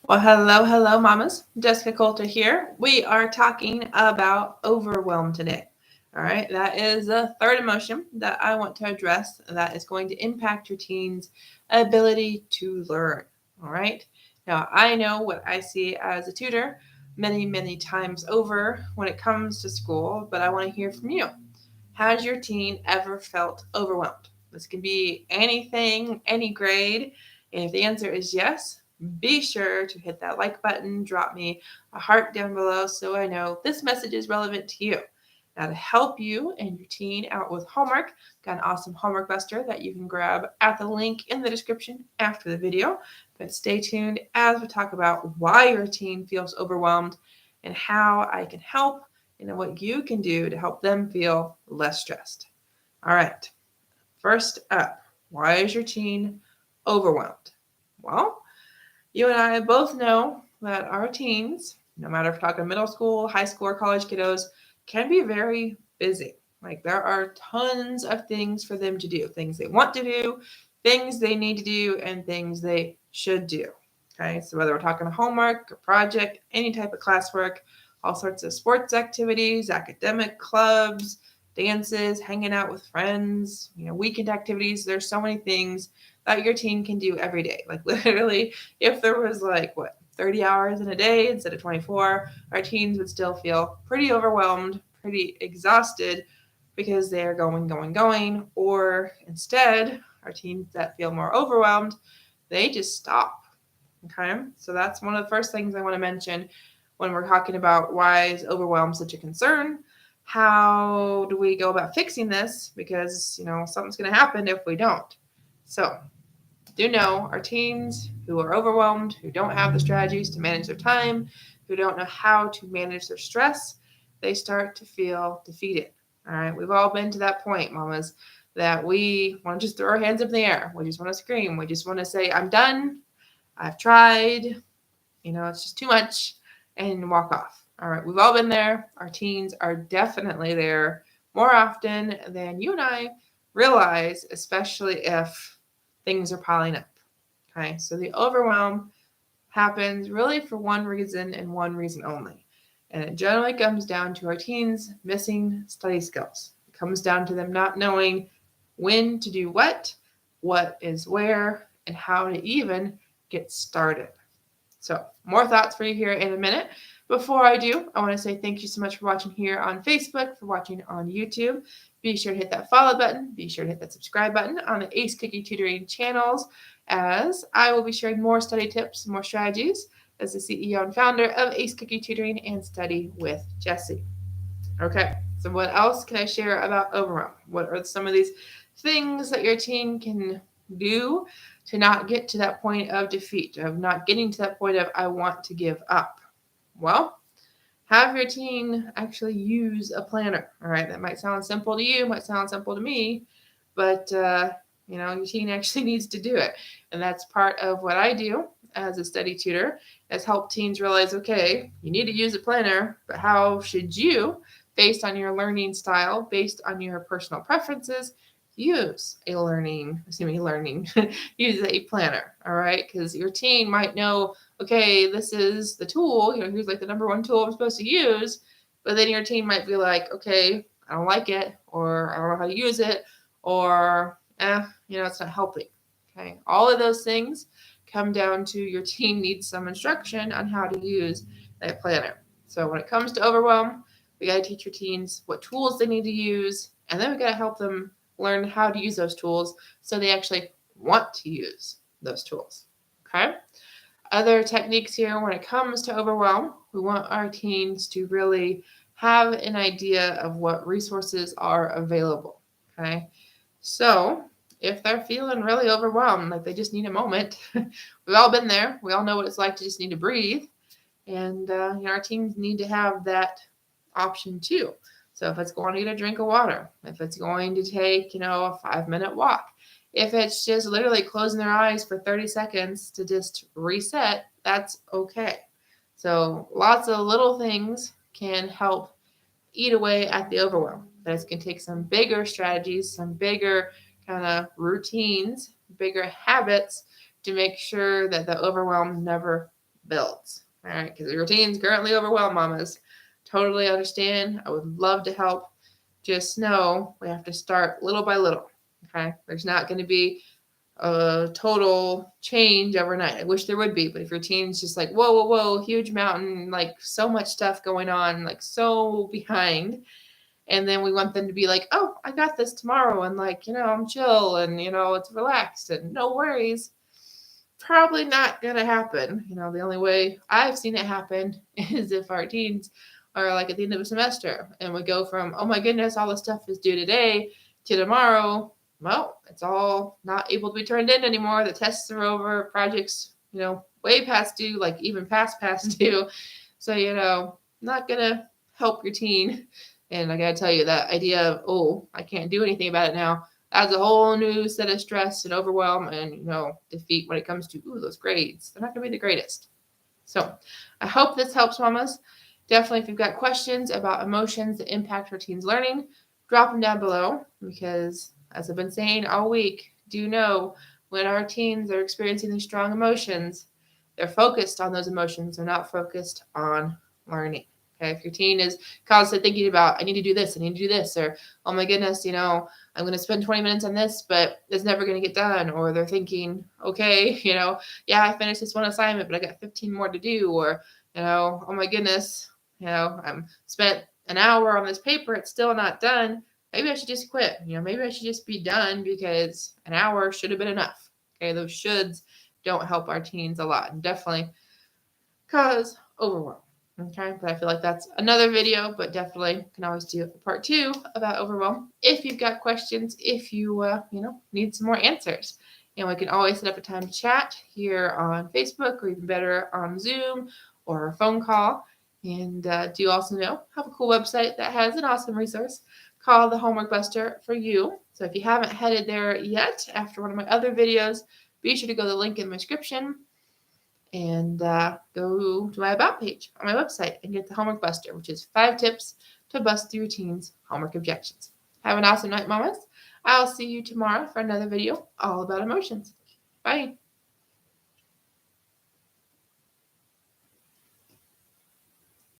Well, hello, mamas. Jessica Coulter here. We are talking about overwhelm today. All right, that is the third emotion that I want to address that is going to impact your teen's ability to learn. All right, now I know what I see as a tutor many times over when it comes to school, but I want to hear from you. Has your teen ever felt overwhelmed? This can be anything, any grade. And if the answer is yes, be sure to hit that like button, drop me a heart down below so I know this message is relevant to you. Now, to help you and your teen out with homework, got an awesome homework buster that you can grab at the link in the description after the video. But stay tuned as we talk about why your teen feels overwhelmed and how I can help and what you can do to help them feel less stressed. All right, first up, why is your teen overwhelmed? Well, you and I both know that our teens, no matter if we're talking middle school, high school, or college kiddos, can be very busy. Like there are tons of things for them to do, things they want to do, things they need to do, and things they should do. Okay, so whether we're talking homework, a project, any type of classwork, all sorts of sports activities, academic clubs, dances, hanging out with friends, weekend activities. There's so many things that your teen can do every day. Like literally, if there was 30 hours in a day instead of 24, our teens would still feel pretty overwhelmed, pretty exhausted because they are going, or instead, our teens that feel more overwhelmed, they just stop. Okay, so that's one of the first things I want to mention when we're talking about why is overwhelm such a concern. How do we go about fixing this? Because something's going to happen if we don't. So do know our teens who are overwhelmed, who don't have the strategies to manage their time, who don't know how to manage their stress, they start to feel defeated. All right, we've all been to that point, mamas, that we want to just throw our hands up in the air. We just want to scream. We just want to say, I'm done. I've tried. It's just too much, and walk off. All right, we've all been there. Our teens are definitely there more often than you and I realize, especially if things are piling up. Okay, so the overwhelm happens really for one reason and one reason only. And it generally comes down to our teens missing study skills. It comes down to them not knowing when to do what is where, and how to even get started. So, more thoughts for you here in a minute. Before I do, I want to say thank you so much for watching here on Facebook, for watching on YouTube. Be sure to hit that follow button. Be sure to hit that subscribe button on the Ace Cookie Tutoring channels, as I will be sharing more study tips and more strategies as the CEO and founder of Ace Cookie Tutoring and Study with Jessie. Okay, so what else can I share about overwhelm? What are some of these things that your teen can do to not get to that point of defeat, of not getting to that point of I want to give up? Well, have your teen actually use a planner. All right, that might sound simple to you, might sound simple to me, but your teen actually needs to do it. And that's part of what I do as a study tutor, is help teens realize, okay, you need to use a planner, but how should you, based on your learning style, based on your personal preferences, use use a planner, all right? Because your teen might know, okay, this is the tool, here's like the number one tool I'm supposed to use, but then your teen might be like, okay, I don't like it, or I don't know how to use it, or, it's not helping, okay? All of those things come down to your teen needs some instruction on how to use that planner. So when it comes to overwhelm, we got to teach your teens what tools they need to use, and then we got to help them learn how to use those tools so they actually want to use those tools. Okay? Other techniques here when it comes to overwhelm, we want our teens to really have an idea of what resources are available. Okay? So if they're feeling really overwhelmed, like they just need a moment, we've all been there. We all know what it's like to just need to breathe. And our teens need to have that option too. So if it's going to get a drink of water, if it's going to take, a 5-minute walk, if it's just literally closing their eyes for 30 seconds to just reset, that's okay. So lots of little things can help eat away at the overwhelm. But it can take some bigger strategies, some bigger kind of routines, bigger habits to make sure that the overwhelm never builds. All right, because your teen's currently overwhelmed, mamas. Totally understand. I would love to help. Just know we have to start little by little. Okay, there's not going to be a total change overnight. I wish there would be, but if your teen's just like, whoa, whoa, whoa, huge mountain, like so much stuff going on, like so behind, and then we want them to be like, oh, I got this tomorrow, and like, I'm chill, and it's relaxed and no worries. Probably not gonna happen. The only way I've seen it happen is if our teens are like at the end of a semester and we go from, oh my goodness, all the stuff is due today to tomorrow. Well, it's all not able to be turned in anymore. The tests are over, projects, way past due, like even past due. So, not gonna help your teen. And I gotta tell you, that idea of, oh, I can't do anything about it now, adds a whole new set of stress and overwhelm and, defeat when it comes to, those grades. They're not going to be the greatest. So I hope this helps, mamas. Definitely, if you've got questions about emotions that impact our teens' learning, drop them down below, because as I've been saying all week, do know when our teens are experiencing these strong emotions, they're focused on those emotions. They're not focused on learning. Okay, if your teen is constantly thinking about, I need to do this, or, oh my goodness, I'm going to spend 20 minutes on this, but it's never going to get done. Or they're thinking, okay, yeah, I finished this one assignment, but I got 15 more to do. Or, oh my goodness, I'm spent an hour on this paper. It's still not done. Maybe I should just quit. Maybe I should just be done, because an hour should have been enough. Okay, those shoulds don't help our teens a lot, and definitely cause overwhelm. Okay, but I feel like that's another video, but definitely can always do a part 2 about overwhelm if you've got questions, if you, need some more answers. And we can always set up a time to chat here on Facebook, or even better on Zoom or a phone call. And do also know, have a cool website that has an awesome resource called the Homework Buster for you. So if you haven't headed there yet after one of my other videos, be sure to go to the link in the description and go to my About page on my website and get the Homework Buster, which is 5 tips to bust through your teens' homework objections. Have an awesome night, mamas. I'll see you tomorrow for another video all about emotions. Bye.